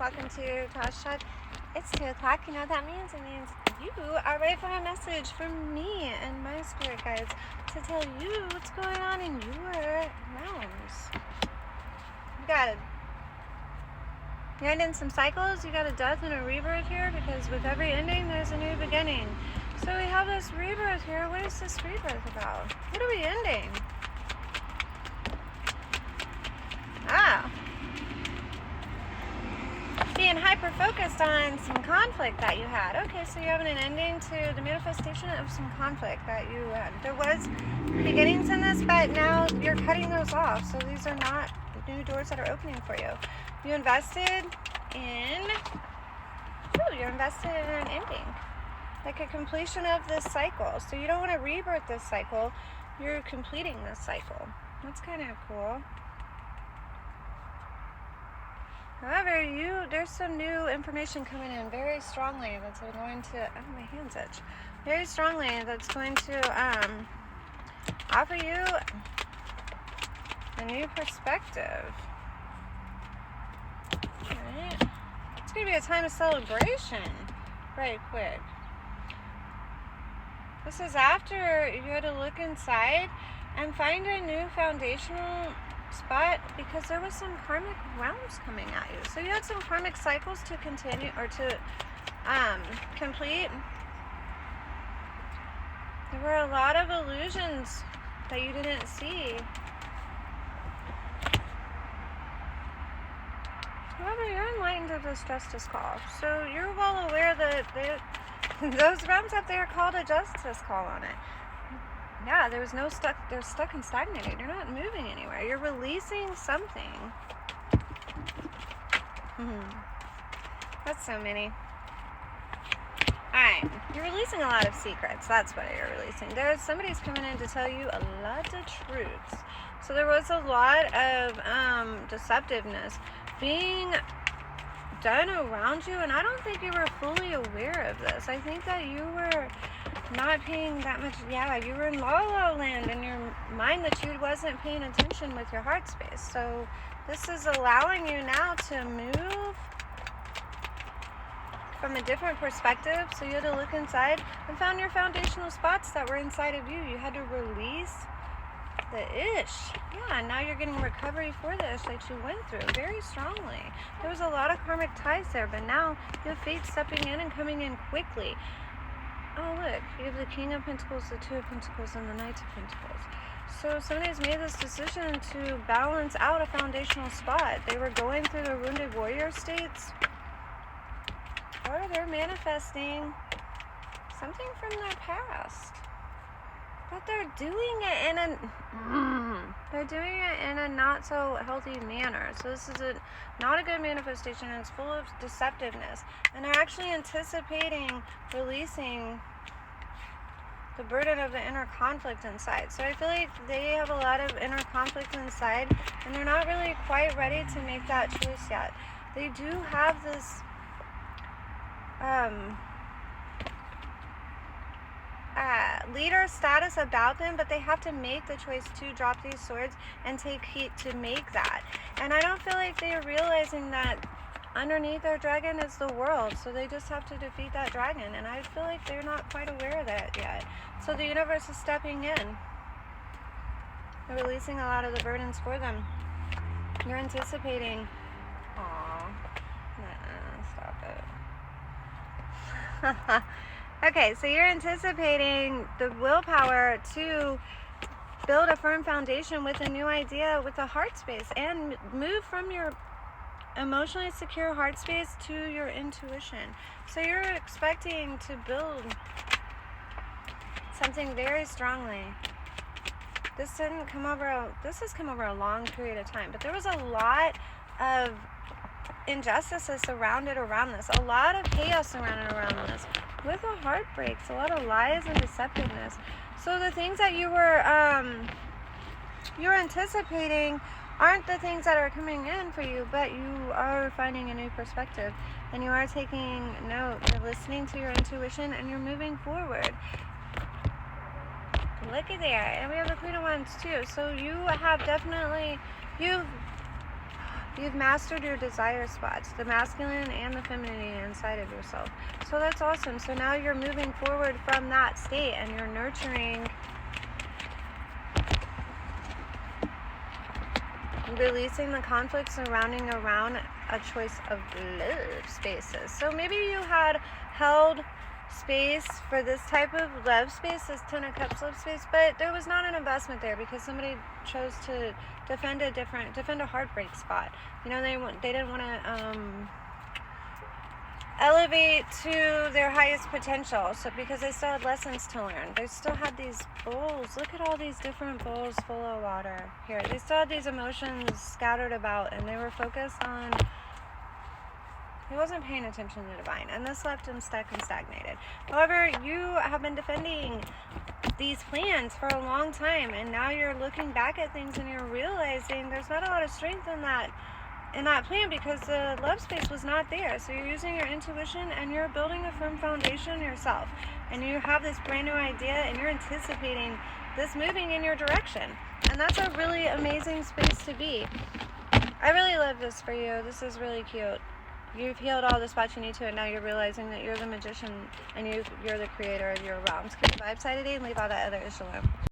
Welcome to Tosh Talk. It's 2 o'clock. You know what that means? It means you are ready for a message from me and my spirit guides to tell you what's going on in your realms. You're ending some cycles. You got a death and a rebirth here, because with every ending, there's a new beginning. So we have this rebirth here. What is this rebirth about? What are we ending? Being hyper-focused on some conflict that you had. Okay, so you're having an ending to the manifestation of some conflict that you had. There was beginnings in this, but now you're cutting those off. So these are not new doors that are opening for you. You invested in... you're invested in an ending. Like a completion of this cycle. So you don't want to rebirth this cycle. You're completing this cycle. That's kind of cool. However, there's some new information coming in very strongly that's going to, my hands itch, very strongly that's going to offer you a new perspective. Alright. It's going to be a time of celebration right quick. This is after you had to look inside and find a new foundational spot, because there was some karmic realms coming at you. So you had some karmic cycles to continue or to complete. There were a lot of illusions that you didn't see. However, you're enlightened of this justice call. So you're well aware that those realms up there called a justice call on it. Yeah, they're stuck and stagnated. You're not moving anywhere. You're releasing something. That's so many. Alright, you're releasing a lot of secrets. That's what you're releasing. Somebody's coming in to tell you a lot of truths. So there was a lot of deceptiveness being done around you, and I don't think you were fully aware of this. I think that you were not paying that much, you were in la land in your mind, that you wasn't paying attention with your heart space. So this is allowing you now to move from a different perspective. So you had to look inside and found your foundational spots that were inside of you. You had to release the ish. And now you're getting recovery for the ish that you went through very strongly. There was a lot of karmic ties there, but now you have fate stepping in and coming in quickly. Oh, look, you have the King of Pentacles, the Two of Pentacles, and the Knight of Pentacles. So somebody's made this decision to balance out a foundational spot. They were going through the wounded warrior states, or they're manifesting something from their past. But they're doing it in a not so healthy manner. So this is not a good manifestation, and it's full of deceptiveness. And they're actually anticipating releasing the burden of the inner conflict inside. So I feel like they have a lot of inner conflict inside, and they're not really quite ready to make that choice yet. They do have this leader status about them, but they have to make the choice to drop these swords and take heat to make that. And I don't feel like they're realizing that underneath their dragon is the world, so they just have to defeat that dragon, and I feel like they're not quite aware of that yet. So the universe is stepping in. They're releasing a lot of the burdens for them. You're anticipating. Stop it. Okay, so you're anticipating the willpower to build a firm foundation with a new idea, with a heart space, and move from your emotionally secure heart space to your intuition. So you're expecting to build something very strongly. This has come over a long period of time, but there was a lot of injustices surrounded around this, a lot of chaos surrounded around this, with a heartbreaks, a lot of lies and deceptiveness. So the things that you were anticipating aren't the things that are coming in for you, but you are finding a new perspective, and you are taking note, you're listening to your intuition, and you're moving forward. Look at there. And we have the Queen of Wands too. So you have definitely, You've mastered your desire spots, the masculine and the femininity inside of yourself. So that's awesome. So now you're moving forward from that state and you're nurturing, releasing the conflict surrounding around a choice of love spaces. So maybe you had held space for this type of love space, this 10 of Cups love space, but there was not an investment there because somebody chose to defend a heartbreak spot. You know, they didn't want to elevate to their highest potential. So because they still had lessons to learn, they still had these bowls. Look at all these different bowls full of water here. They still had these emotions scattered about, and they were focused on, he wasn't paying attention to the divine, and this left him stuck and stagnated. However, you have been defending these plans for a long time, and now you're looking back at things and you're realizing there's not a lot of strength in that plan because the love space was not there. So you're using your intuition and you're building a firm foundation yourself, and you have this brand new idea and you're anticipating this moving in your direction, and that's a really amazing space to be. I really love this for you. This is really cute. You've healed all the spots you need to, and now you're realizing that you're the magician and you're the creator of your realms. Keep the vibe side today and leave all that other issue alone.